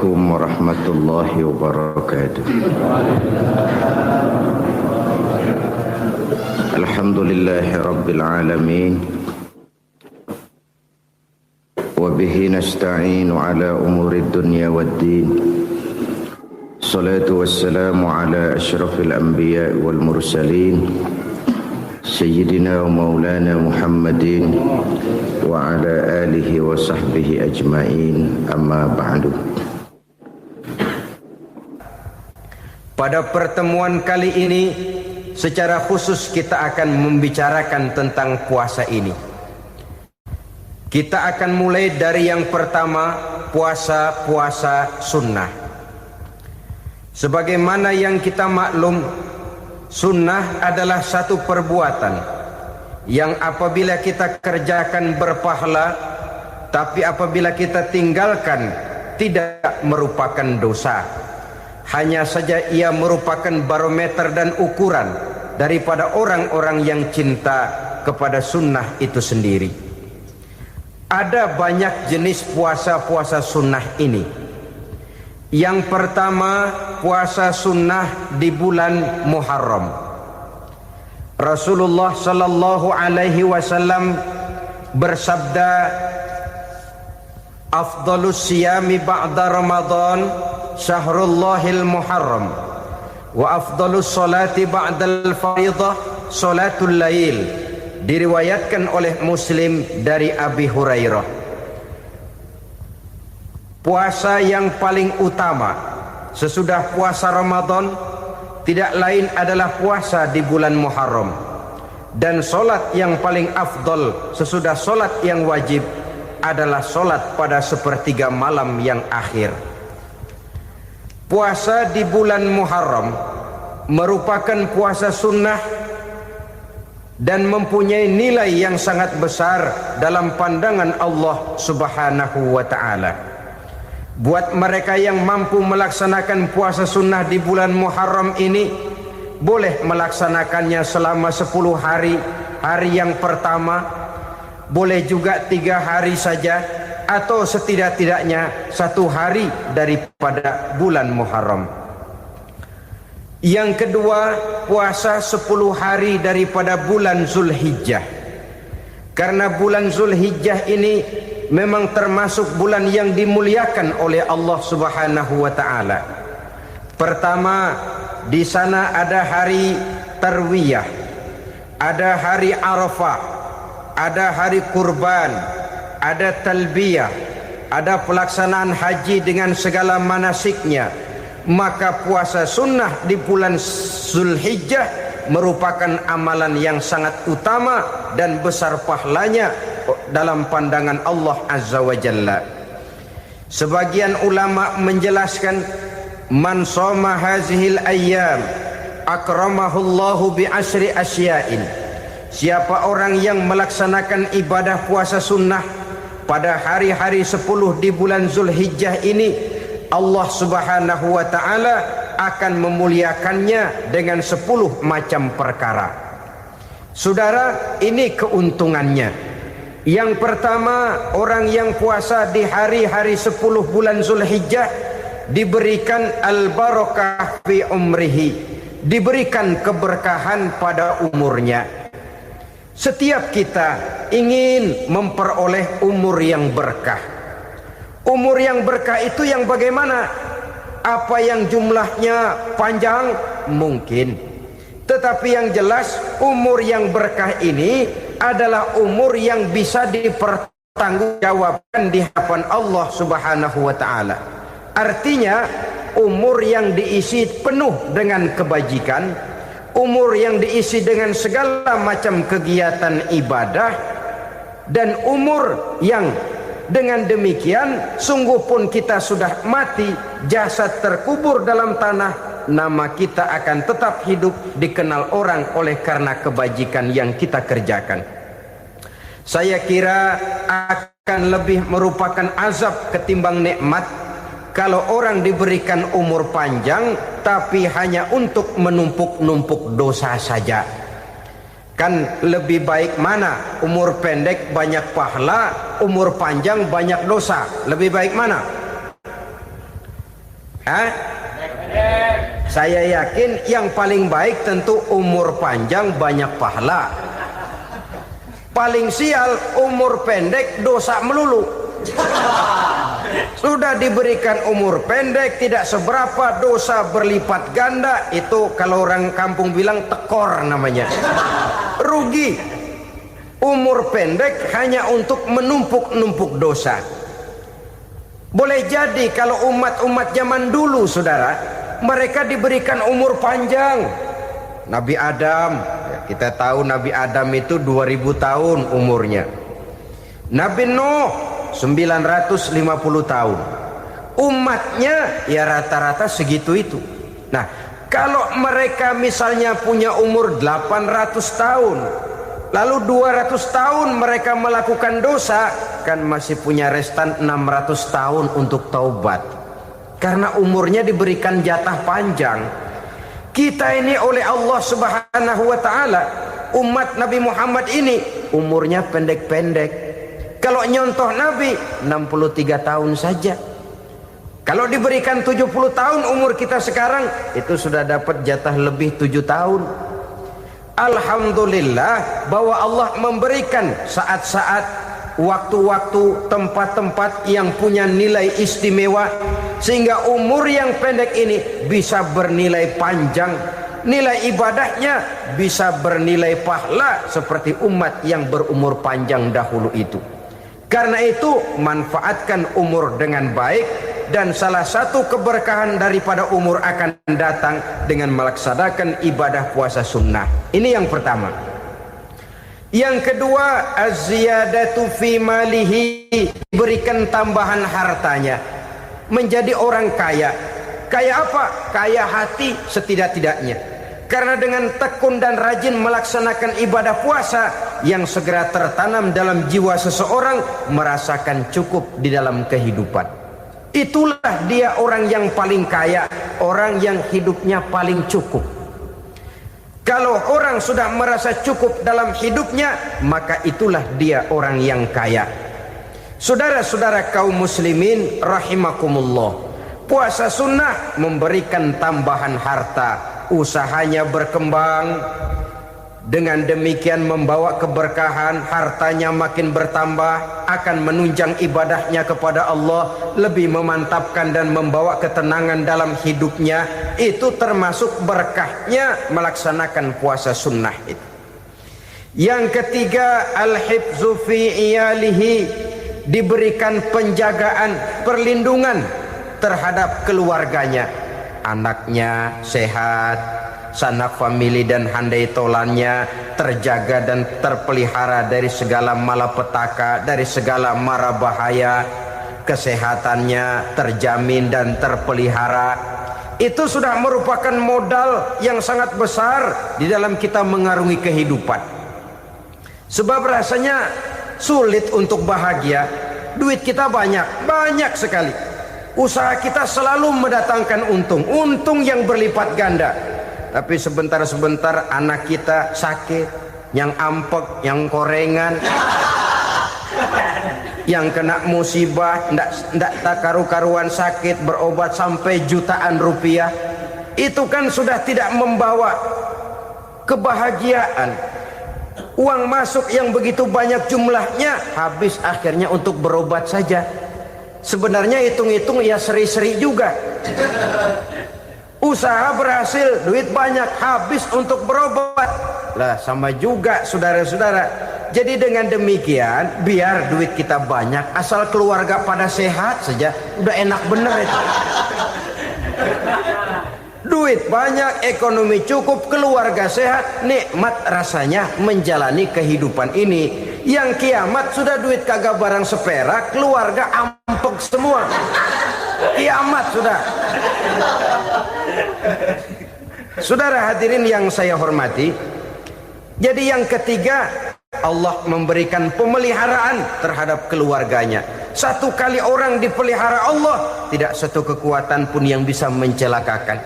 Assalamualaikum warahmatullahi wabarakatuh. Alhamdulillahi rabbil alamin. Wa bihi nasta'inu ala umurid dunya waddin. Salatu wassalamu ala asyrafil anbiya wal mursalin Sayyidina wa maulana Muhammadin wa ala alihi wa sahbihi ajma'in, amma ba'du. Pada pertemuan kali ini secara khusus kita akan membicarakan tentang puasa ini. Kita akan mulai dari yang pertama, puasa sunnah. Sebagaimana yang kita maklum, sunnah adalah satu perbuatan yang apabila kita kerjakan berpahala, tapi apabila kita tinggalkan tidak merupakan dosa. Hanya saja ia merupakan barometer dan ukuran daripada orang-orang yang cinta kepada sunnah itu sendiri. Ada banyak jenis puasa-puasa sunnah ini. Yang pertama, puasa sunnah di bulan Muharram. Rasulullah sallallahu alaihi wasallam bersabda, "Afdhalus siyami ba'da Ramadan syahrullahil Muharram, wa afdhalus salati ba'dal fariḍah salatul lail." Diriwayatkan oleh Muslim dari Abi Hurairah. Puasa yang paling utama sesudah puasa Ramadan tidak lain adalah puasa di bulan Muharram. Dan solat yang paling afdol sesudah solat yang wajib adalah solat pada sepertiga malam yang akhir. Puasa di bulan Muharram merupakan puasa sunnah dan mempunyai nilai yang sangat besar dalam pandangan Allah Subhanahu wa ta'ala. Buat mereka yang mampu melaksanakan puasa sunnah di bulan Muharram ini, boleh melaksanakannya selama 10 hari. Hari yang pertama boleh juga 3 hari saja, atau setidak-tidaknya 1 hari daripada bulan Muharram. Yang kedua, puasa 10 hari daripada bulan Zulhijjah. Karena bulan Zulhijjah ini memang termasuk bulan yang dimuliakan oleh Allah Subhanahu wa ta'ala. Pertama, di sana ada hari Tarwiyah, ada hari Arafah, ada hari kurban, ada talbiyah, ada pelaksanaan haji dengan segala manasiknya. Maka puasa sunnah di bulan Zulhijjah merupakan amalan yang sangat utama dan besar pahalanya dalam pandangan Allah Azza wa Jalla. Sebagian ulama menjelaskan, man shoma hazihil ayyam akramahullahu bi asri asya'in. Siapa orang yang melaksanakan ibadah puasa sunnah pada hari-hari 10 di bulan Zulhijjah ini, Allah Subhanahu wa ta'ala akan memuliakannya dengan 10 macam perkara. Saudara, ini keuntungannya. Yang pertama, orang yang puasa di hari-hari 10 bulan Zulhijjah diberikan al-barakah fi umrihi, diberikan keberkahan pada umurnya. Setiap kita ingin memperoleh umur yang berkah. Umur yang berkah itu yang bagaimana? Apa yang jumlahnya panjang? Mungkin. Tetapi yang jelas, umur yang berkah ini adalah umur yang bisa dipertanggungjawabkan di hadapan Allah Subhanahu wa ta'ala. Artinya, umur yang diisi penuh dengan kebajikan, umur yang diisi dengan segala macam kegiatan ibadah, dan umur yang dengan demikian sungguh pun kita sudah mati, jasad terkubur dalam tanah, nama kita akan tetap hidup, dikenal orang oleh karena kebajikan yang kita kerjakan. Saya kira akan lebih merupakan azab ketimbang nikmat kalau orang diberikan umur panjang tapi hanya untuk menumpuk-numpuk dosa saja. Kan lebih baik mana? Umur pendek banyak pahala, umur panjang banyak dosa. Lebih baik mana? Hah? Saya yakin yang paling baik tentu umur panjang banyak pahala. Paling sial umur pendek dosa melulu. Sudah diberikan umur pendek tidak seberapa, dosa berlipat ganda. Itu kalau orang kampung bilang tekor namanya. Rugi. Umur pendek hanya untuk menumpuk-numpuk dosa. Boleh jadi kalau umat-umat zaman dulu saudara, mereka diberikan umur panjang. Nabi Adam, kita tahu Nabi Adam itu 2000 tahun umurnya. Nabi Nuh 950 tahun. Umatnya ya rata-rata segitu itu. Nah, kalau mereka misalnya punya umur 800 tahun, lalu 200 tahun mereka melakukan dosa, kan masih punya restan 600 tahun untuk taubat. Karena umurnya diberikan jatah panjang. Kita ini oleh Allah Subhanahu wa taala, umat Nabi Muhammad ini umurnya pendek-pendek. Kalau nyontoh Nabi 63 tahun saja. Kalau diberikan 70 tahun umur kita sekarang, itu sudah dapat jatah lebih 7 tahun. Alhamdulillah bahwa Allah memberikan saat-saat, waktu-waktu, tempat-tempat yang punya nilai istimewa, sehingga umur yang pendek ini bisa bernilai panjang, nilai ibadahnya bisa bernilai pahala seperti umat yang berumur panjang dahulu itu. Karena itu manfaatkan umur dengan baik, dan salah satu keberkahan daripada umur akan datang dengan melaksanakan ibadah puasa sunnah. Ini yang pertama. Yang kedua, az-ziyadatu fi malihi, berikan tambahan hartanya, menjadi orang kaya. Kaya apa? Kaya hati setidak-tidaknya. Karena dengan tekun dan rajin melaksanakan ibadah puasa, yang segera tertanam dalam jiwa seseorang merasakan cukup di dalam kehidupan. Itulah dia orang yang paling kaya, orang yang hidupnya paling cukup. Kalau orang sudah merasa cukup dalam hidupnya, maka itulah dia orang yang kaya. Saudara-saudara kaum muslimin rahimakumullah, puasa sunnah memberikan tambahan harta, usahanya berkembang, dengan demikian membawa keberkahan, hartanya makin bertambah, akan menunjang ibadahnya kepada Allah, lebih memantapkan dan membawa ketenangan dalam hidupnya. Itu termasuk berkahnya melaksanakan puasa sunnah itu. Yang ketiga, al-hifzu fi iyalihi, diberikan penjagaan, perlindungan terhadap keluarganya, anaknya sehat, sanak famili dan handai tolannya terjaga dan terpelihara dari segala malapetaka, dari segala mara bahaya, kesehatannya terjamin dan terpelihara. Itu sudah merupakan modal yang sangat besar di dalam kita mengarungi kehidupan. Sebab rasanya sulit untuk bahagia, duit kita banyak sekali, usaha kita selalu mendatangkan untung yang berlipat ganda. Tapi sebentar-sebentar anak kita sakit, yang ampek, yang korengan, yang kena musibah, ndak tak karu-karuan sakit, berobat sampai jutaan rupiah. Itu kan sudah tidak membawa kebahagiaan. Uang masuk yang begitu banyak jumlahnya, habis akhirnya untuk berobat saja. Sebenarnya hitung-hitung ya seri-seri juga. Usaha berhasil, duit banyak, habis untuk berobat. Lah sama juga saudara-saudara. Jadi dengan demikian, biar duit kita banyak, asal keluarga pada sehat saja, udah enak bener itu. Duit banyak, ekonomi cukup, keluarga sehat, nikmat rasanya menjalani kehidupan ini. Yang kiamat sudah duit kagak barang seperak, keluarga ampek semua. Kiamat sudah. Saudara hadirin yang saya hormati, jadi yang ketiga, Allah memberikan pemeliharaan terhadap keluarganya. Satu kali orang dipelihara Allah, tidak satu kekuatan pun yang bisa mencelakakan.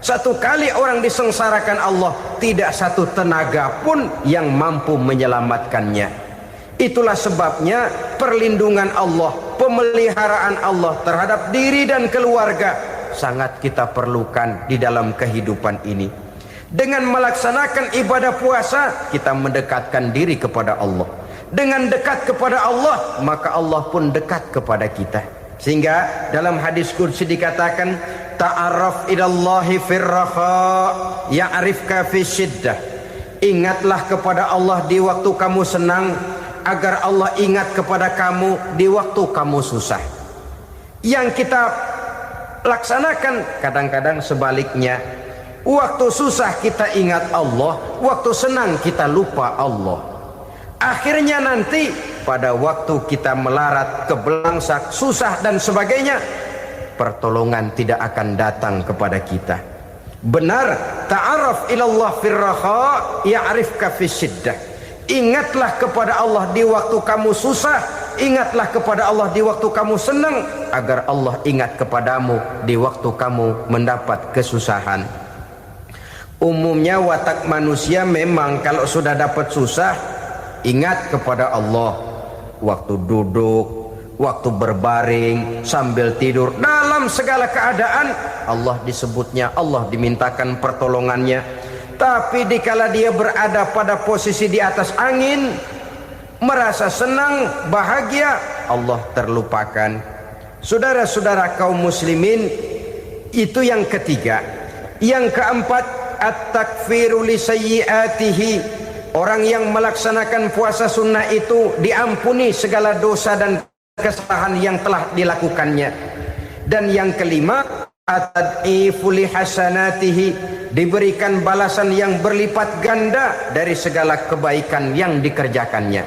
Satu kali orang disengsarakan Allah, tidak satu tenaga pun yang mampu menyelamatkannya. Itulah sebabnya perlindungan Allah, pemeliharaan Allah terhadap diri dan keluarga sangat kita perlukan di dalam kehidupan ini. Dengan melaksanakan ibadah puasa, kita mendekatkan diri kepada Allah. Dengan dekat kepada Allah, maka Allah pun dekat kepada kita. Sehingga dalam hadis qudsi dikatakan, ta'arraf ilallahi firraha ya'rifka fi syiddah. Ingatlah kepada Allah di waktu kamu senang, agar Allah ingat kepada kamu di waktu kamu susah. Yang kita laksanakan kadang-kadang sebaliknya. Waktu susah kita ingat Allah, waktu senang kita lupa Allah. Akhirnya nanti pada waktu kita melarat, kebelangsak, susah dan sebagainya, pertolongan tidak akan datang kepada kita. Benar, ta'aruf ilallah firraha ya'rifka fi syiddah. Ingatlah kepada Allah di waktu kamu susah, ingatlah kepada Allah di waktu kamu senang, agar Allah ingat kepadamu di waktu kamu mendapat kesusahan. Umumnya watak manusia memang kalau sudah dapat susah, ingat kepada Allah. Waktu duduk, waktu berbaring, sambil tidur, dalam segala keadaan Allah disebutnya, Allah dimintakan pertolongannya. Tapi dikala dia berada pada posisi di atas angin, merasa senang, bahagia, Allah terlupakan. Saudara-saudara kaum muslimin, itu yang ketiga. Yang keempat, at-takfiru li sayyiatihi. Orang yang melaksanakan puasa sunnah itu diampuni segala dosa dan kesalahan yang telah dilakukannya. Dan yang kelima, at-tad'ifu li hasanatihi, diberikan balasan yang berlipat ganda dari segala kebaikan yang dikerjakannya.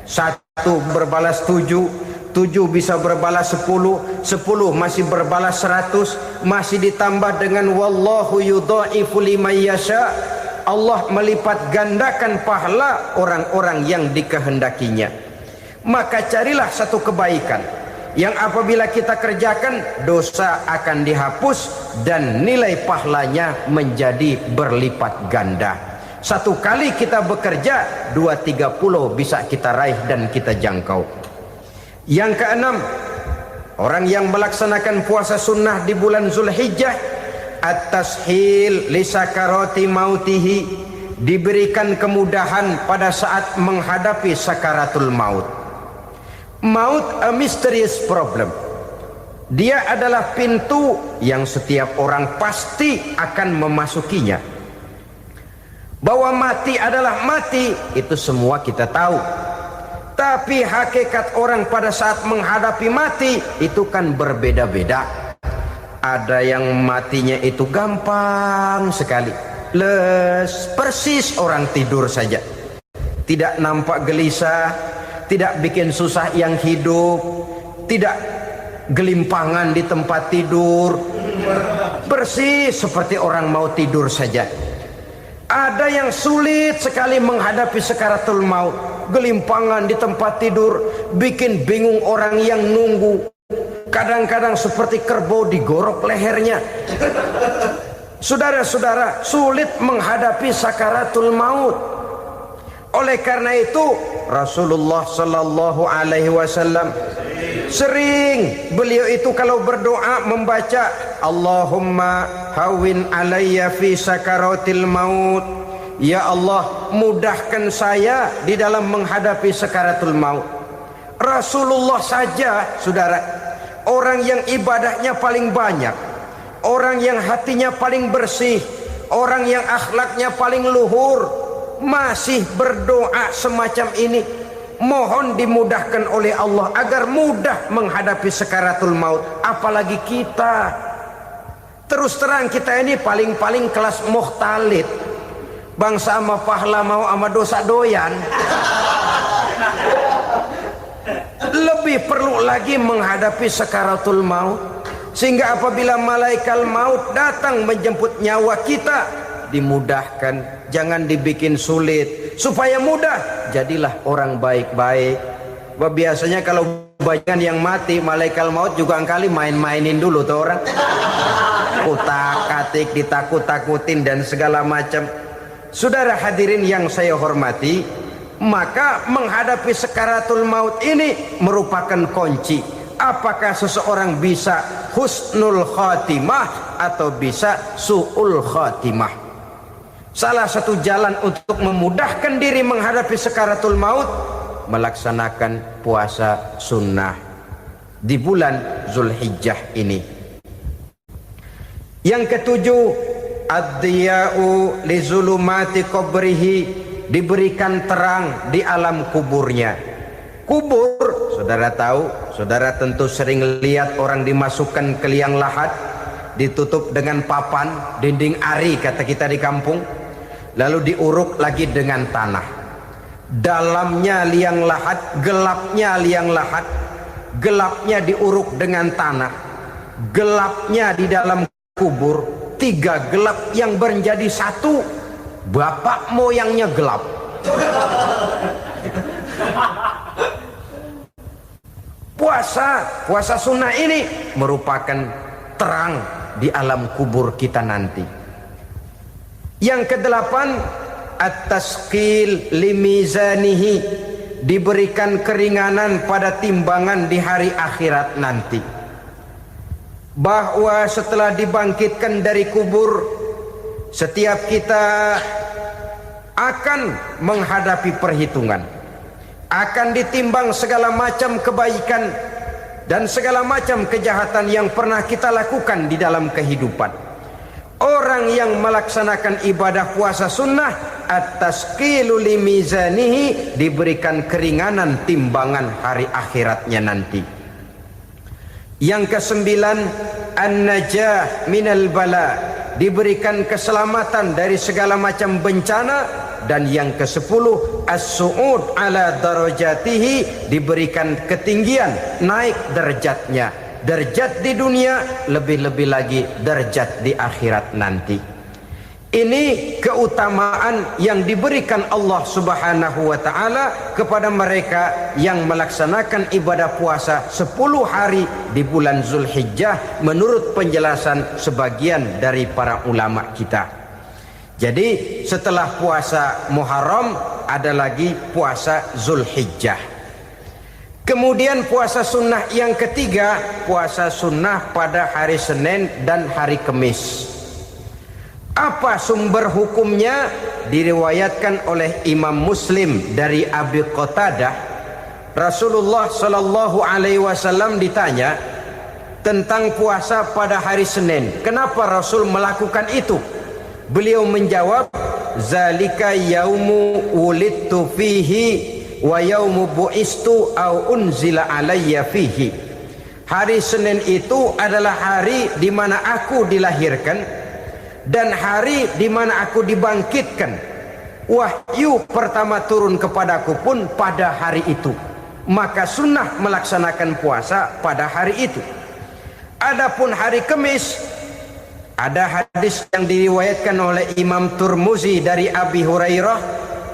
1 berbalas 7, 7 bisa berbalas 10, 10 masih berbalas 100, masih ditambah dengan wallahu yudha'ifu liman yasha. Allah melipat gandakan pahala orang-orang yang dikehendakinya. Maka carilah satu kebaikan yang apabila kita kerjakan, dosa akan dihapus dan nilai pahalanya menjadi berlipat ganda. 1 kali kita bekerja, 2-3 pulau bisa kita raih dan kita jangkau. Yang keenam, orang yang melaksanakan puasa sunnah di bulan Zulhijjah, at-tashil li sakarati mautihi, diberikan kemudahan pada saat menghadapi sakaratul maut. Maut a mysterious problem. Dia adalah pintu yang setiap orang pasti akan memasukinya. Bahwa mati adalah mati, itu semua kita tahu. Tapi hakikat orang pada saat menghadapi mati itu kan berbeda-beda. Ada yang matinya itu gampang sekali, persis orang tidur saja, tidak nampak gelisah, tidak bikin susah yang hidup, tidak gelimpangan di tempat tidur, persis seperti orang mau tidur saja. Ada yang sulit sekali menghadapi sakaratul maut, gelimpangan di tempat tidur, bikin bingung orang yang nunggu. Kadang-kadang seperti kerbau digorok lehernya. Saudara-saudara, sulit menghadapi sakaratul maut. Oleh karena itu Rasulullah sallallahu alaihi wasallam sering beliau itu kalau berdoa membaca Allahumma hawin alayya fi sakaratil maut. Ya Allah, mudahkan saya di dalam menghadapi sakaratul maut. Rasulullah saja, saudara, orang yang ibadahnya paling banyak, orang yang hatinya paling bersih, orang yang akhlaknya paling luhur, masih berdoa semacam ini. Mohon dimudahkan oleh Allah agar mudah menghadapi sakaratul maut. Apalagi kita, terus terang kita ini paling-paling kelas muhtalid, bangsa sama pahala mau sama dosa doyan. Lebih perlu lagi menghadapi sakaratul maut. Sehingga apabila malaikat maut datang menjemput nyawa kita, dimudahkan, jangan dibikin sulit, supaya mudah. Jadilah orang baik-baik. Biasanya kalau banyak yang mati, malaikat maut juga kali main-mainin dulu tuh orang, utak-atik, ditakut-takutin dan segala macam. Saudara hadirin yang saya hormati, maka menghadapi sakaratul maut ini merupakan kunci, apakah seseorang bisa husnul khatimah atau bisa su'ul khatimah. Salah satu jalan untuk memudahkan diri menghadapi sakaratul maut, melaksanakan puasa sunnah di bulan Zulhijjah ini. Yang ketujuh, ad-diya'u li zulumati qabrihi, diberikan terang di alam kuburnya. Kubur, saudara tahu, saudara tentu sering lihat orang dimasukkan ke liang lahat, ditutup dengan papan, dinding ari kata kita di kampung, lalu diuruk lagi dengan tanah. Dalamnya liang lahat, gelapnya liang lahat, gelapnya diuruk dengan tanah, gelapnya di dalam kubur, tiga gelap yang menjadi satu. Bapak moyangnya gelap. Puasa sunnah ini merupakan terang di alam kubur kita nanti. Yang kedelapan, at-tasqil limizanihi, diberikan keringanan pada timbangan di hari akhirat nanti. Bahwa setelah dibangkitkan dari kubur, setiap kita akan menghadapi perhitungan, akan ditimbang segala macam kebaikan dan segala macam kejahatan yang pernah kita lakukan di dalam kehidupan. Orang yang melaksanakan ibadah puasa sunnah, at-tasqilu limizanihi, diberikan keringanan timbangan hari akhiratnya nanti. Yang kesembilan, an-najah minal bala, diberikan keselamatan dari segala macam bencana. Dan yang ke-10, as-su'ud ala darajatihi, diberikan ketinggian, naik derajatnya, derajat di dunia, lebih-lebih lagi derajat di akhirat nanti. Ini keutamaan yang diberikan Allah Subhanahu wa ta'ala kepada mereka yang melaksanakan ibadah puasa 10 hari di bulan Zulhijjah menurut penjelasan sebagian dari para ulama kita. Jadi setelah puasa Muharram ada lagi puasa Zulhijjah. Kemudian puasa sunnah yang ketiga, puasa sunnah pada hari Senin dan hari Kamis. Apa sumber hukumnya? Diriwayatkan oleh Imam Muslim dari Abi Qatadah, Rasulullah sallallahu alaihi wasallam ditanya tentang puasa pada hari Senin. Kenapa Rasul melakukan itu? Beliau menjawab, zalika yaumu wulidtu fihi wa yaumu bu'istu au unzila alayya fihi. Hari Senin itu adalah hari di mana aku dilahirkan dan hari di mana aku dibangkitkan. Wahyu pertama turun kepadaku pun pada hari itu. Maka sunnah melaksanakan puasa pada hari itu. Adapun hari Kamis, ada hadis yang diriwayatkan oleh Imam Turmuzi dari Abi Hurairah,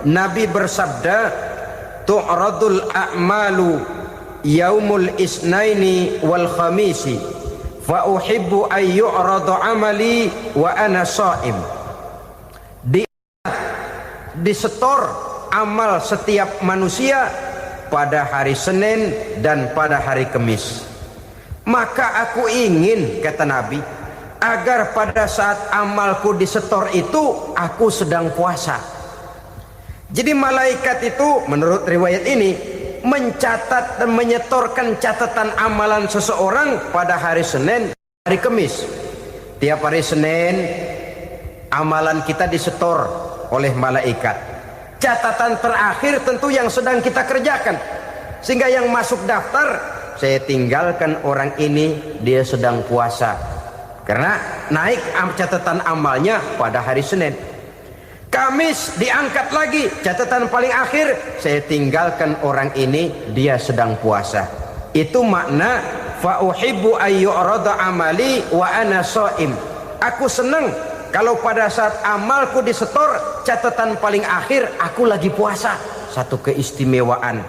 Nabi bersabda, tu'radul a'malu yaumul isnaini wal khamisi fa uhibbu ay yu'radu amali wa ana sha'im. Disetor amal setiap manusia pada hari Senin dan pada hari Kamis. Maka aku ingin, kata Nabi, agar pada saat amalku disetor itu aku sedang puasa. Jadi malaikat itu menurut riwayat ini mencatat dan menyetorkan catatan amalan seseorang pada hari Senin, hari Kamis. Tiap hari Senin amalan kita disetor oleh malaikat. Catatan terakhir tentu yang sedang kita kerjakan, sehingga yang masuk daftar, saya tinggalkan orang ini, dia sedang puasa, karena naik catatan amalnya pada hari Senin. Kamis diangkat lagi, catatan paling akhir, saya tinggalkan orang ini, dia sedang puasa. Itu makna fa uhibbu ayyurada amali wa ana shaim. Aku senang kalau pada saat amalku disetor, catatan paling akhir aku lagi puasa. Satu keistimewaan.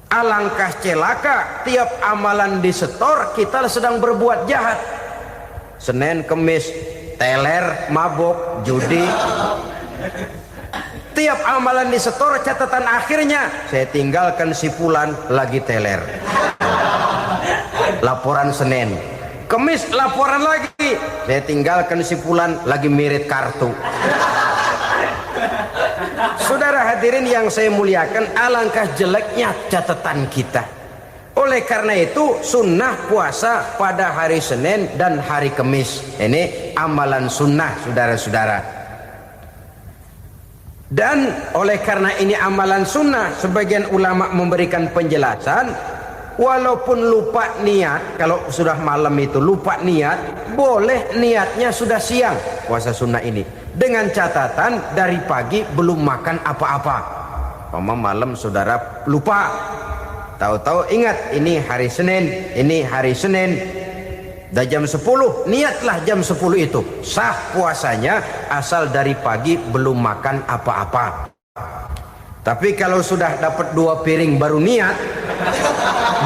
Alangkah celaka tiap amalan disetor kita sedang berbuat jahat. Senin, Kemis, teler, mabok, judi. Tiap amalan disetor, catatan akhirnya saya tinggalkan si fulan lagi teler. laporan Senin, Kemis laporan lagi, saya tinggalkan si Fulan lagi mirit kartu. Saudara hadirin yang saya muliakan, alangkah jeleknya catatan kita. Oleh karena itu sunnah puasa pada hari Senin dan hari Kemis. Ini amalan sunnah saudara-saudara. Dan oleh karena ini amalan sunnah, sebagian ulama memberikan penjelasan, walaupun lupa niat, kalau sudah malam itu lupa niat, boleh niatnya sudah siang puasa sunnah ini, dengan catatan dari pagi belum makan apa-apa. Malam saudara lupa, tahu-tahu ingat ini hari Senin, dah jam 10, niatlah jam 10 itu, sah puasanya asal dari pagi belum makan apa-apa. Tapi kalau sudah dapat 2 piring baru niat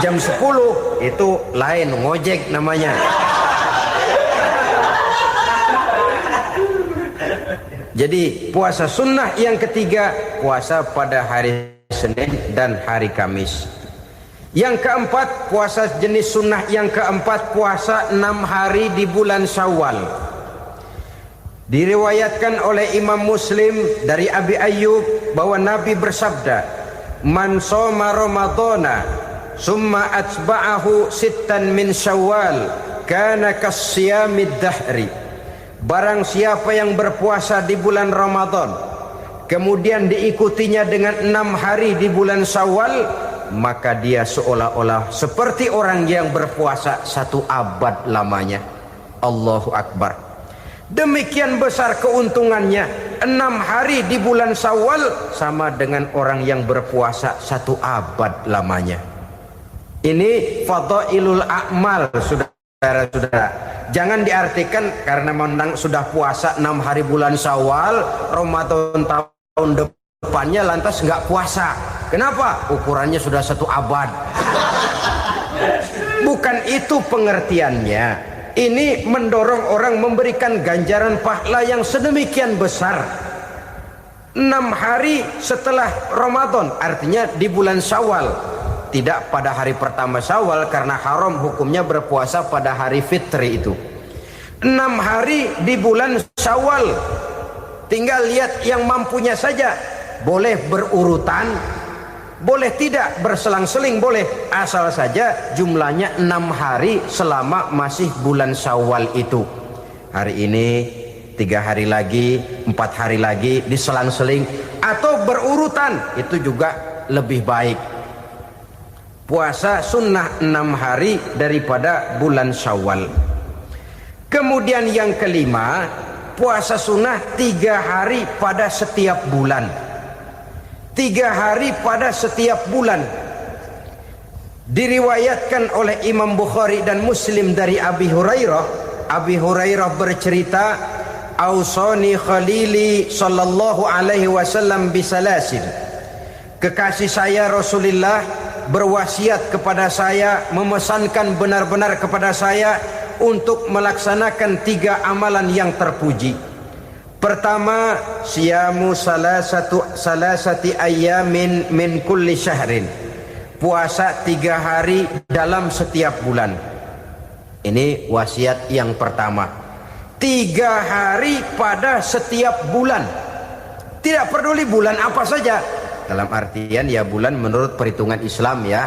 jam 10, itu lain, ngojek namanya. Jadi puasa sunnah yang ketiga, puasa pada hari Senin dan hari Kamis. Yang keempat, puasa jenis sunnah yang keempat, puasa 6 hari di bulan Syawal. Diriwayatkan oleh Imam Muslim dari Abi Ayyub bahwa Nabi bersabda, "Man shoma Ramadhana summa atba'ahu sittan min Syawal kana kasyamid dahri." Barang siapa yang berpuasa di bulan Ramadan kemudian diikutinya dengan 6 hari di bulan Syawal, maka dia seolah-olah seperti orang yang berpuasa 1 abad lamanya. Allahu Akbar. Demikian besar keuntungannya. 6 hari di bulan Syawal sama dengan orang yang berpuasa 1 abad lamanya. Ini fadailul a'mal saudara-saudara. Jangan diartikan karena menang sudah puasa 6 hari bulan Syawal, Ramadan tahun depannya lantas nggak puasa. Kenapa? Ukurannya sudah 1 abad. Bukan itu pengertiannya. Ini mendorong orang memberikan ganjaran pahala yang sedemikian besar. 6 hari setelah Ramadan, artinya di bulan Syawal. Tidak pada hari pertama Syawal karena haram hukumnya berpuasa pada hari fitri itu. 6 hari di bulan Syawal. Tinggal lihat yang mampunya saja. Boleh berurutan, boleh tidak berselang-seling, boleh, asal saja jumlahnya 6 hari selama masih bulan Syawal itu. Hari ini 3 hari lagi, 4 hari lagi, diselang-seling atau berurutan, itu juga lebih baik. Puasa sunnah 6 hari daripada bulan Syawal. Kemudian yang kelima, puasa sunnah 3 hari pada setiap bulan. 3 hari pada setiap bulan. Diriwayatkan oleh Imam Bukhari dan Muslim dari Abi Hurairah. Abi Hurairah bercerita, "Ausani khalili sallallahu alaihi wasallam bisalasin." Kekasih saya Rasulullah berwasiat kepada saya, memesankan benar-benar kepada saya untuk melaksanakan 3 amalan yang terpuji. Pertama, siyamu salasati ayyamin min kulli syahrin. Puasa 3 hari dalam setiap bulan. Ini wasiat yang pertama. 3 hari pada setiap bulan. Tidak peduli bulan apa saja. Dalam artian ya bulan menurut perhitungan Islam ya.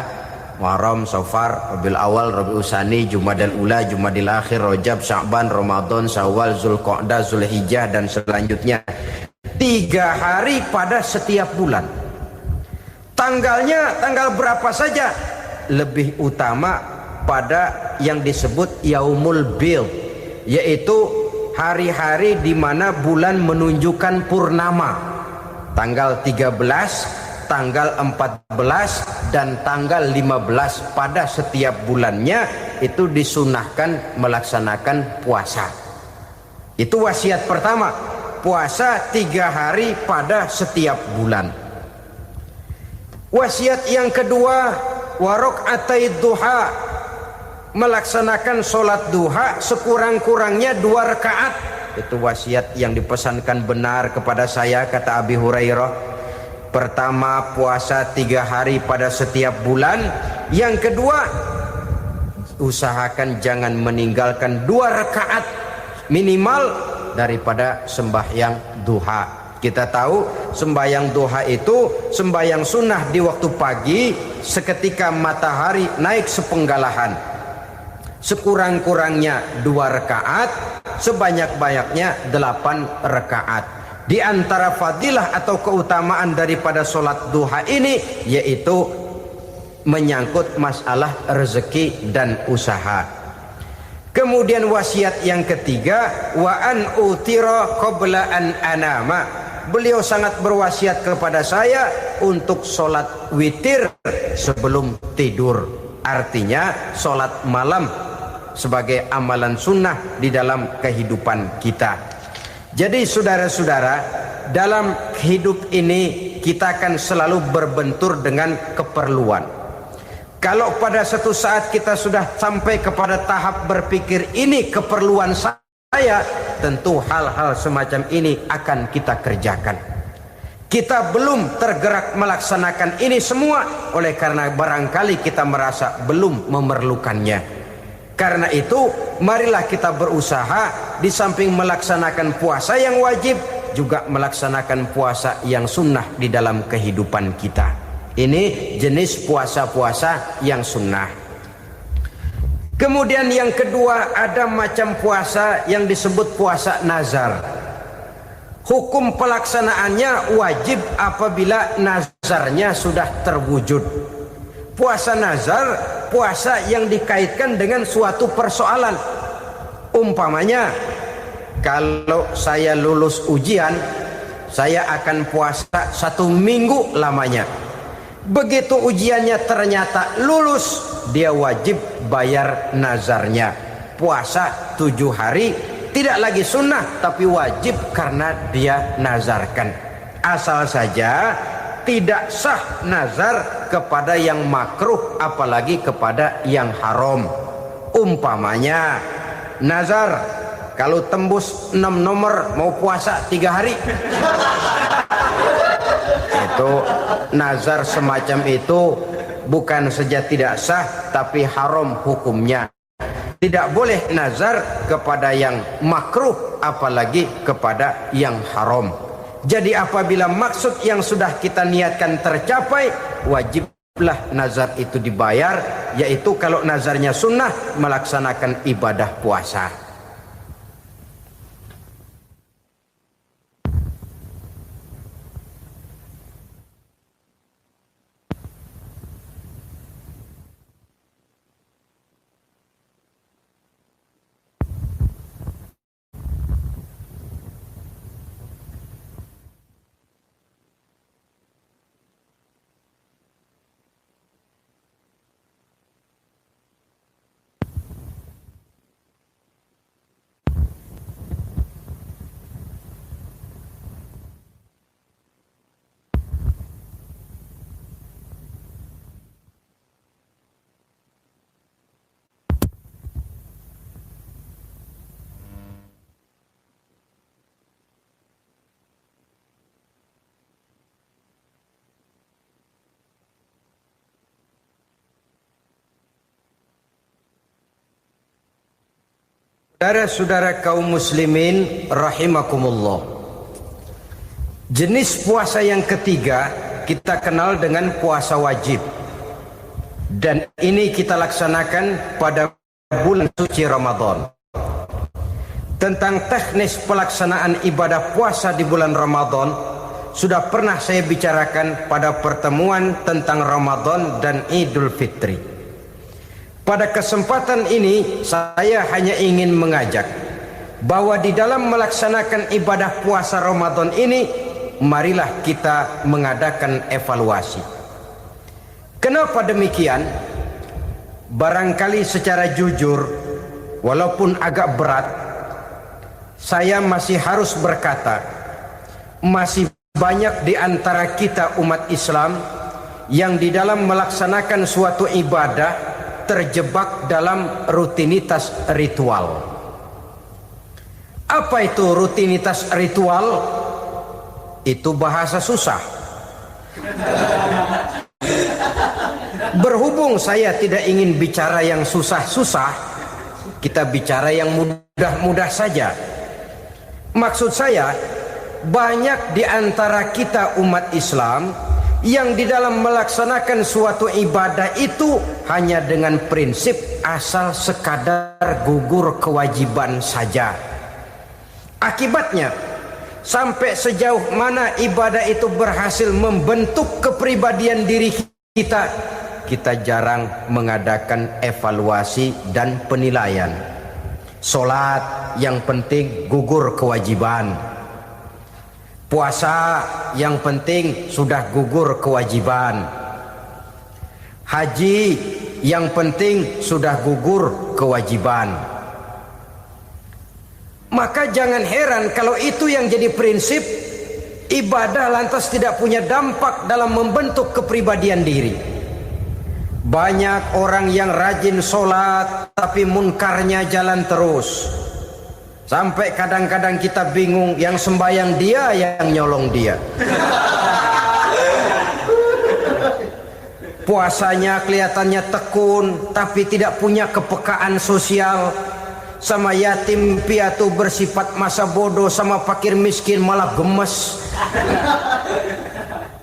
Muharram, Safar, Rabiul Awal, Rabiul Tsani, Jumadal Ula, Jumadil Akhir, Rajab, Sya'ban, Ramadan, Syawal, Zulqa'dah, Zulhijjah dan selanjutnya. 3 hari pada setiap bulan. Tanggalnya tanggal berapa saja. Lebih utama pada yang disebut Yaumul Bid, yaitu hari-hari di mana bulan menunjukkan purnama. Tanggal 13, tanggal 14 dan tanggal 15 pada setiap bulannya itu disunahkan melaksanakan puasa. Itu wasiat pertama, puasa 3 hari pada setiap bulan. Wasiat yang kedua, waraqatai duha, melaksanakan sholat duha sekurang-kurangnya 2 rakaat. Itu wasiat yang dipesankan benar kepada saya, kata Abi Hurairah. Pertama, puasa 3 hari pada setiap bulan. Yang kedua, usahakan jangan meninggalkan 2 rakaat minimal daripada sembahyang duha. Kita tahu sembahyang duha itu sembahyang sunnah di waktu pagi seketika matahari naik sepenggalahan. Sekurang-kurangnya 2 rakaat, sebanyak-banyaknya 8 rakaat. Di antara fadilah atau keutamaan daripada solat duha ini yaitu menyangkut masalah rezeki dan usaha. Kemudian wasiat yang ketiga, wa an utira qabla an anama. Beliau sangat berwasiat kepada saya untuk solat witir sebelum tidur. Artinya solat malam sebagai amalan sunnah di dalam kehidupan kita. Jadi saudara-saudara, dalam hidup ini kita akan selalu berbentur dengan keperluan. Kalau pada satu saat kita sudah sampai kepada tahap berpikir ini keperluan saya, tentu hal-hal semacam ini akan kita kerjakan. Kita belum tergerak melaksanakan ini semua oleh karena barangkali kita merasa belum memerlukannya. Karena itu marilah kita berusaha di samping melaksanakan puasa yang wajib juga melaksanakan puasa yang sunnah di dalam kehidupan kita. Ini jenis puasa-puasa yang sunnah. Kemudian yang kedua, ada macam puasa yang disebut puasa nazar. Hukum pelaksanaannya wajib apabila nazarnya sudah terwujud. Puasa nazar, puasa yang dikaitkan dengan suatu persoalan. Umpamanya, kalau saya lulus ujian, saya akan puasa 1 minggu lamanya. Begitu ujiannya ternyata lulus, dia wajib bayar nazarnya. Puasa 7 hari, tidak lagi sunnah tapi wajib karena dia nazarkan. Asal saja tidak sah nazar kepada yang makruh apalagi kepada yang haram. Umpamanya nazar kalau tembus 6 nomor mau puasa 3 hari. Itu nazar semacam itu bukan saja tidak sah tapi haram hukumnya. Tidak boleh nazar kepada yang makruh apalagi kepada yang haram. Jadi apabila maksud yang sudah kita niatkan tercapai, wajiblah nazar itu dibayar, yaitu kalau nazarnya sunnah melaksanakan ibadah puasa. Saudara-saudara kaum muslimin rahimakumullah. Jenis puasa yang ketiga kita kenal dengan puasa wajib. Dan ini kita laksanakan pada bulan suci Ramadan. Tentang teknis pelaksanaan ibadah puasa di bulan Ramadan sudah pernah saya bicarakan pada pertemuan tentang Ramadan dan Idul Fitri. Pada kesempatan ini saya hanya ingin mengajak bahwa di dalam melaksanakan ibadah puasa Ramadan ini marilah kita mengadakan evaluasi. Kenapa demikian? Barangkali secara jujur walaupun agak berat saya masih harus berkata masih banyak di antara kita umat Islam yang di dalam melaksanakan suatu ibadah terjebak dalam rutinitas ritual. Apa itu rutinitas ritual? Itu bahasa susah. Berhubung saya tidak ingin bicara yang susah-susah, kita bicara yang mudah-mudah saja. Maksud saya, banyak di antara kita umat Islam yang di dalam melaksanakan suatu ibadah itu hanya dengan prinsip asal sekadar gugur kewajiban saja. Akibatnya, sampai sejauh mana ibadah itu berhasil membentuk kepribadian diri kita, kita jarang mengadakan evaluasi dan penilaian. Salat yang penting gugur kewajiban. Puasa yang penting sudah gugur kewajiban. Haji yang penting sudah gugur kewajiban. Maka jangan heran kalau itu yang jadi prinsip, ibadah lantas tidak punya dampak dalam membentuk kepribadian diri. Banyak orang yang rajin sholat tapi munkarnya jalan terus. Sampai kadang-kadang kita bingung, yang sembahyang dia, yang nyolong dia. Puasanya kelihatannya tekun tapi tidak punya kepekaan sosial. Sama yatim piatu bersifat masa bodoh, sama fakir miskin malah gemes.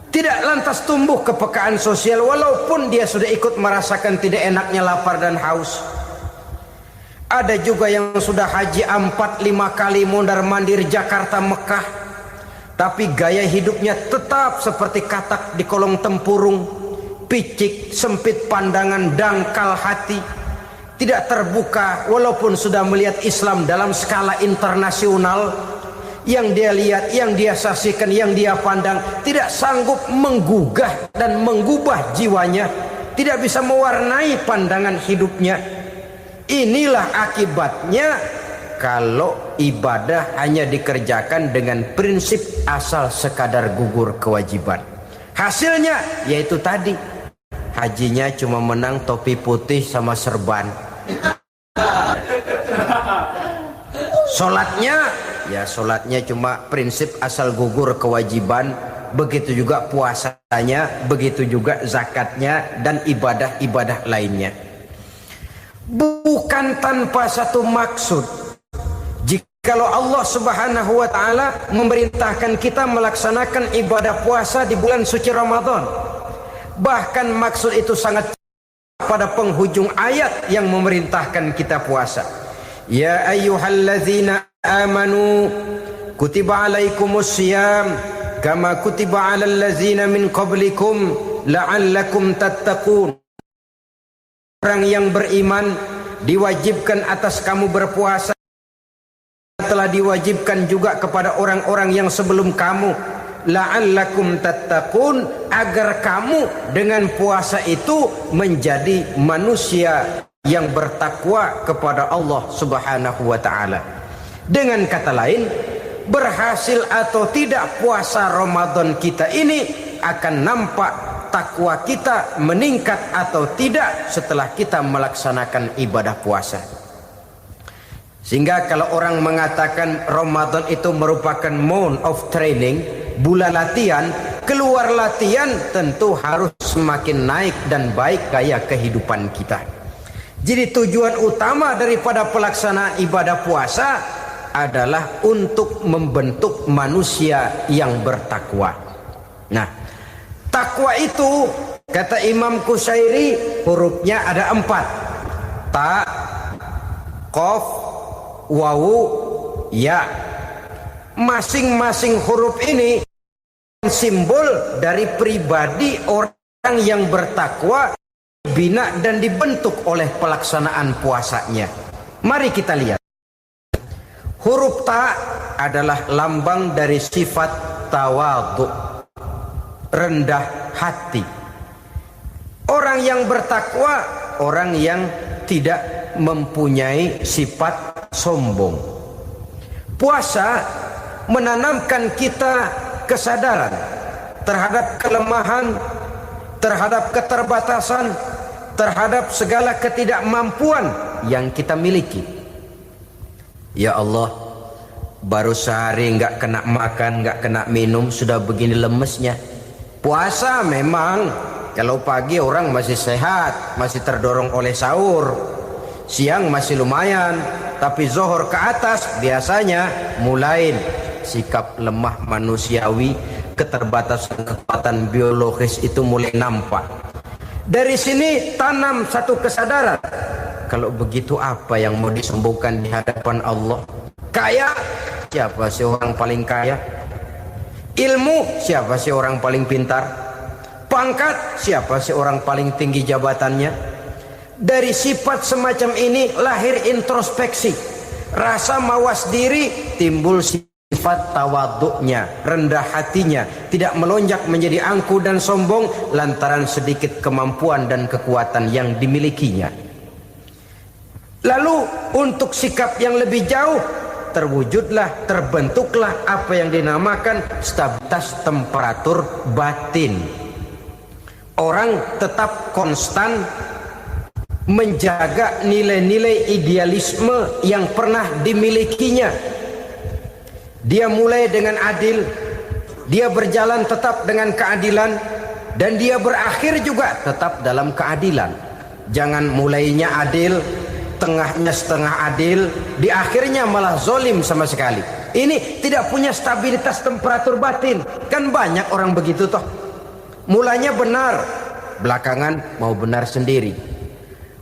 Tidak lantas tumbuh kepekaan sosial walaupun dia sudah ikut merasakan tidak enaknya lapar dan haus. Ada juga yang sudah haji 4-5 kali mondar-mandir Jakarta Mekah, tapi gaya hidupnya tetap seperti katak di kolong tempurung, picik, sempit pandangan, dangkal hati, tidak terbuka walaupun sudah melihat Islam dalam skala internasional. Yang dia lihat, yang dia saksikan, yang dia pandang tidak sanggup menggugah dan menggubah jiwanya, tidak bisa mewarnai pandangan hidupnya. Inilah akibatnya kalau ibadah hanya dikerjakan dengan prinsip asal sekadar gugur kewajiban. Hasilnya yaitu tadi, hajinya cuma menang topi putih sama serban. Sholatnya cuma prinsip asal gugur kewajiban. Begitu juga puasanya, begitu juga zakatnya dan ibadah-ibadah lainnya. Bukan tanpa satu maksud. Jikalau Allah Subhanahu wa ta'ala memerintahkan kita melaksanakan ibadah puasa di bulan suci Ramadan, bahkan maksud itu sangat pada penghujung ayat yang memerintahkan kita puasa. Ya ayyuhalladzina amanu kutiba alaikumus syiyam kama kutiba alal ladzina min qablikum la'allakum tattaqun. Orang yang beriman diwajibkan atas kamu berpuasa, telah diwajibkan juga kepada orang-orang yang sebelum kamu, la'allakum tattaqun, agar kamu dengan puasa itu menjadi manusia yang bertakwa kepada Allah Subhanahu wa ta'ala. Dengan kata lain, berhasil atau tidak puasa Ramadan kita ini akan nampak takwa kita meningkat atau tidak setelah kita melaksanakan ibadah puasa. Sehingga kalau orang mengatakan Ramadan itu merupakan month of training, bulan latihan, keluar latihan tentu harus semakin naik dan baik gaya kehidupan kita. Jadi tujuan utama daripada pelaksanaan ibadah puasa adalah untuk membentuk manusia yang bertakwa. Nah, takwa itu kata Imam Qusairi hurufnya ada 4. Ta, qaf, wawu, ya. Masing-masing huruf ini simbol dari pribadi orang yang bertakwa, bina dan dibentuk oleh pelaksanaan puasanya. Mari kita lihat. Huruf ta adalah lambang dari sifat tawadhu, rendah hati. Orang yang bertakwa, orang yang tidak mempunyai sifat sombong. Puasa menanamkan kita kesadaran terhadap kelemahan, terhadap keterbatasan, terhadap segala ketidakmampuan yang kita miliki. Ya Allah, baru sehari nggak kena makan, nggak kena minum, sudah begini lemesnya. Puasa memang, Kalau pagi orang masih sehat, masih terdorong oleh sahur. Siang masih lumayan, tapi zuhur ke atas biasanya mulai sikap lemah manusiawi, keterbatasan kekuatan biologis itu mulai nampak. Dari sini tanam satu kesadaran. Kalau begitu apa yang mau disembuhkan di hadapan Allah? Kaya, siapa sih orang paling kaya? Ilmu, siapa sih orang paling pintar? Pangkat, siapa sih orang paling tinggi jabatannya? Dari sifat semacam ini lahir introspeksi, rasa mawas diri, timbul sifat tawaduknya, rendah hatinya, tidak melonjak menjadi angku dan sombong lantaran sedikit kemampuan dan kekuatan yang dimilikinya. Lalu untuk sikap yang lebih jauh, terwujudlah, terbentuklah apa yang dinamakan stabilitas temperatur batin. Orang tetap konstan menjaga nilai-nilai idealisme yang pernah dimilikinya. Dia mulai dengan adil, dia berjalan tetap dengan keadilan, dan dia berakhir juga tetap dalam keadilan. Jangan mulainya adil, tengahnya setengah adil, di akhirnya malah zolim sama sekali. Ini tidak punya stabilitas temperatur batin. Kan banyak orang begitu toh. Mulanya benar, belakangan mau benar sendiri.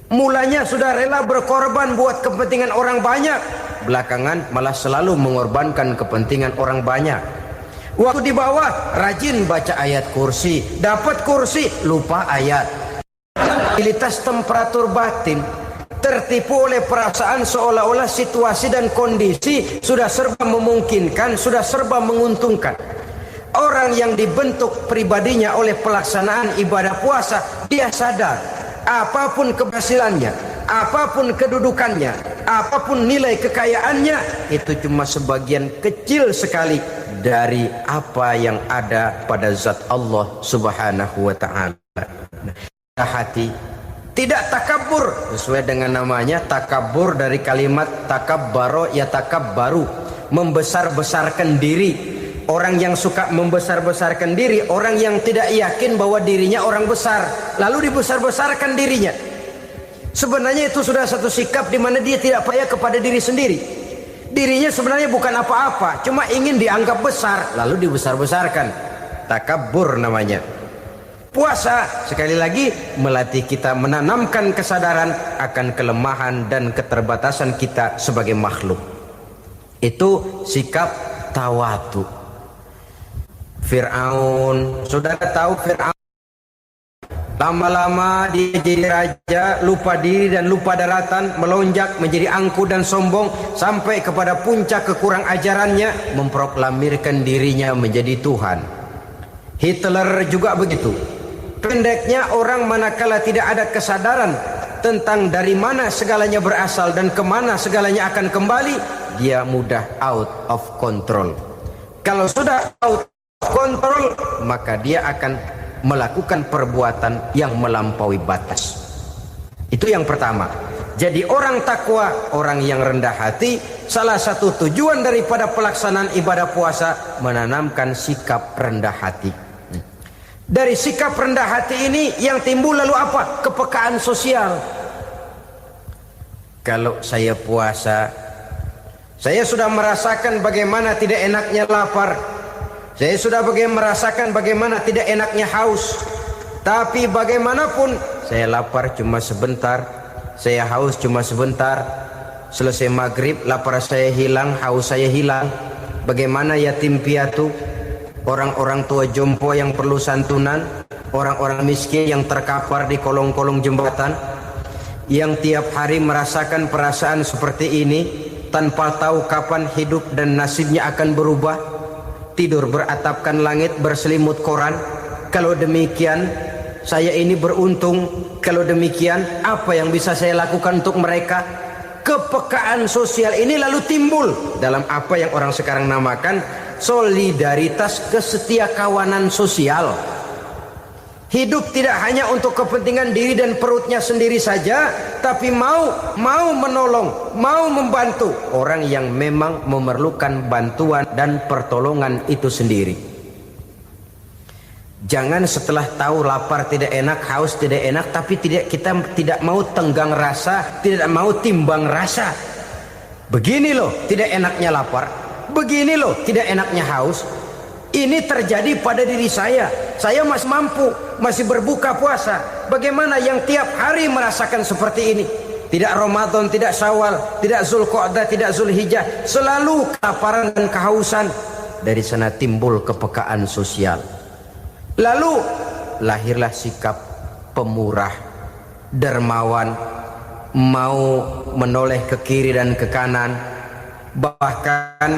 Mulanya sudah rela berkorban buat kepentingan orang banyak, belakangan malah selalu mengorbankan kepentingan orang banyak. Waktu di bawah rajin baca ayat kursi, dapat kursi lupa ayat. Stabilitas temperatur batin, tertipu oleh perasaan seolah-olah situasi dan kondisi sudah serba memungkinkan, sudah serba menguntungkan. Orang yang dibentuk pribadinya oleh pelaksanaan ibadah puasa, dia sadar apapun keberhasilannya, apapun kedudukannya, apapun nilai kekayaannya, itu cuma sebagian kecil sekali dari apa yang ada pada zat Allah Subhanahu wa ta'ala. Hati tidak takabur, sesuai dengan namanya takabur dari kalimat takabbaro ya takabbaru, membesar-besarkan diri. Orang yang suka membesar-besarkan diri, orang yang tidak yakin bahwa dirinya orang besar, lalu dibesar-besarkan dirinya. Sebenarnya itu sudah satu sikap di mana dia tidak percaya kepada diri sendiri. Dirinya sebenarnya bukan apa-apa, cuma ingin dianggap besar, lalu dibesar-besarkan. Takabbur namanya. Puasa sekali lagi melatih kita menanamkan kesadaran akan kelemahan dan keterbatasan kita sebagai makhluk. Itu sikap tawadu. Fir'aun, saudara tahu Fir'aun, lama-lama dia jadi raja, lupa diri dan lupa daratan, melonjak menjadi angku dan sombong sampai kepada puncak kekurang ajarannya, memproklamirkan dirinya menjadi Tuhan. Hitler juga begitu. Pendeknya orang manakala tidak ada kesadaran tentang dari mana segalanya berasal dan kemana segalanya akan kembali, dia mudah out of control. Kalau sudah out kontrol, maka dia akan melakukan perbuatan yang melampaui batas. Itu yang pertama. Jadi orang takwa, orang yang rendah hati, salah satu tujuan daripada pelaksanaan ibadah puasa menanamkan sikap rendah hati. Dari sikap rendah hati ini yang timbul lalu apa? Kepekaan sosial. Kalau saya puasa, saya sudah merasakan bagaimana tidak enaknya lapar. Saya sudah merasakan bagaimana tidak enaknya haus. Tapi bagaimanapun, saya lapar cuma sebentar, saya haus cuma sebentar. Selesai maghrib, lapar saya hilang, haus saya hilang. Bagaimana yatim piatu, orang-orang tua jompo yang perlu santunan, orang-orang miskin yang terkapar di kolong-kolong jembatan, yang tiap hari merasakan perasaan seperti ini, tanpa tahu kapan hidup dan nasibnya akan berubah. Tidur beratapkan langit, berselimut koran. Kalau demikian, saya ini beruntung. Kalau demikian, apa yang bisa saya lakukan untuk mereka? Kepekaan sosial ini lalu timbul dalam apa yang orang sekarang namakan solidaritas kesetiakawanan sosial. Hidup tidak hanya untuk kepentingan diri dan perutnya sendiri saja, tapi mau menolong, mau membantu orang yang memang memerlukan bantuan dan pertolongan itu sendiri. Jangan setelah tahu lapar tidak enak, haus tidak enak, tapi kita tidak mau tenggang rasa, tidak mau timbang rasa. Begini loh tidak enaknya lapar, begini loh tidak enaknya haus. Ini terjadi pada diri saya. Saya masih mampu, masih berbuka puasa. Bagaimana yang tiap hari merasakan seperti ini? Tidak Ramadan, tidak Syawal, tidak Zulqa'dah, tidak Zulhijjah, selalu kelaparan dan kehausan. Dari sana timbul kepekaan sosial. Lalu lahirlah sikap pemurah, dermawan, mau menoleh ke kiri dan ke kanan. Bahkan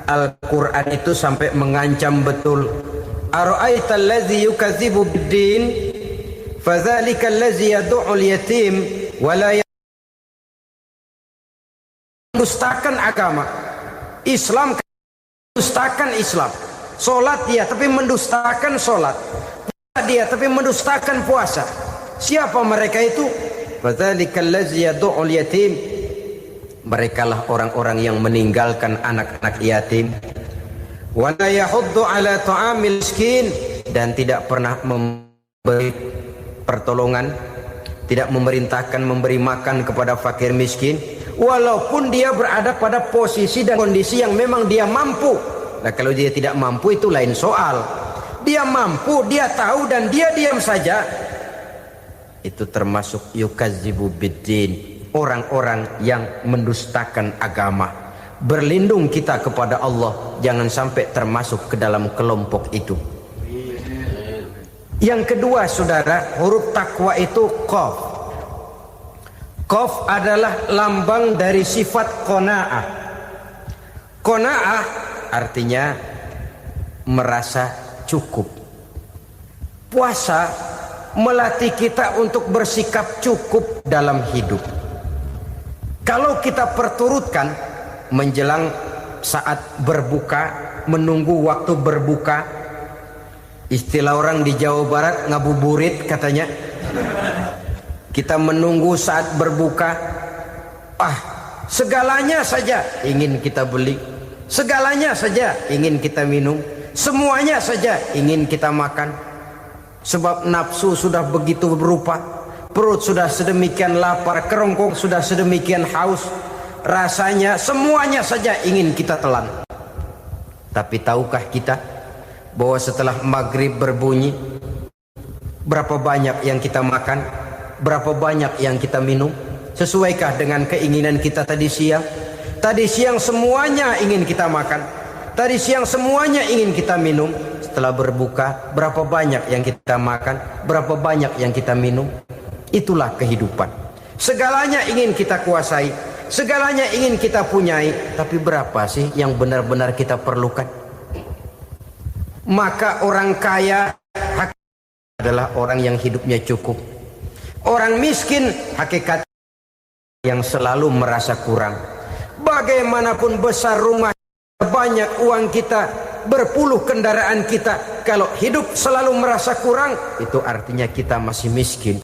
Al-Quran itu sampai mengancam betul. Ara'aita allazi yukadzibu bid-din fadzalika allazi yad'ul yatim wa la mendustakan agama. Islam mendustakan Islam. Solat dia tapi mendustakan solat. Puasa dia tapi mendustakan puasa. Siapa mereka itu? Fadzalika allazi yad'ul yatim. Merekalah orang-orang yang meninggalkan anak-anak yatim. Wa la yahuddu ala ta'amil miskin, dan tidak pernah memberi pertolongan, tidak memerintahkan memberi makan kepada fakir miskin, walaupun dia berada pada posisi dan kondisi yang memang dia mampu. Nah, kalau dia tidak mampu itu lain soal. Dia mampu, dia tahu, dan dia diam saja. Itu termasuk yukadzibu biddin, orang-orang yang mendustakan agama. Berlindung kita kepada Allah, jangan sampai termasuk ke dalam kelompok itu. Yang kedua saudara, huruf takwa itu qaf. Qaf adalah lambang dari sifat qanaah. Qanaah artinya merasa cukup. Puasa melatih kita untuk bersikap cukup dalam hidup. Kalau kita perturutkan menjelang saat berbuka, menunggu waktu berbuka, istilah orang di Jawa Barat ngabuburit katanya. Kita menunggu saat berbuka, segalanya saja ingin kita beli, segalanya saja ingin kita minum, semuanya saja ingin kita makan. Sebab nafsu sudah begitu berupa, perut sudah sedemikian lapar, kerongkong sudah sedemikian haus, rasanya semuanya saja ingin kita telan. Tapi tahukah kita bahwa setelah maghrib berbunyi, berapa banyak yang kita makan, berapa banyak yang kita minum? Sesuaikah dengan keinginan kita tadi siang? Tadi siang semuanya ingin kita makan, tadi siang semuanya ingin kita minum. Setelah berbuka, berapa banyak yang kita makan, berapa banyak yang kita minum? Itulah kehidupan. Segalanya ingin kita kuasai, segalanya ingin kita punyai, tapi berapa sih yang benar-benar kita perlukan? Maka orang kaya adalah orang yang hidupnya cukup. Orang miskin hakikat yang selalu merasa kurang. Bagaimanapun besar rumah, banyak uang kita, berpuluh kendaraan kita, kalau hidup selalu merasa kurang, itu artinya kita masih miskin.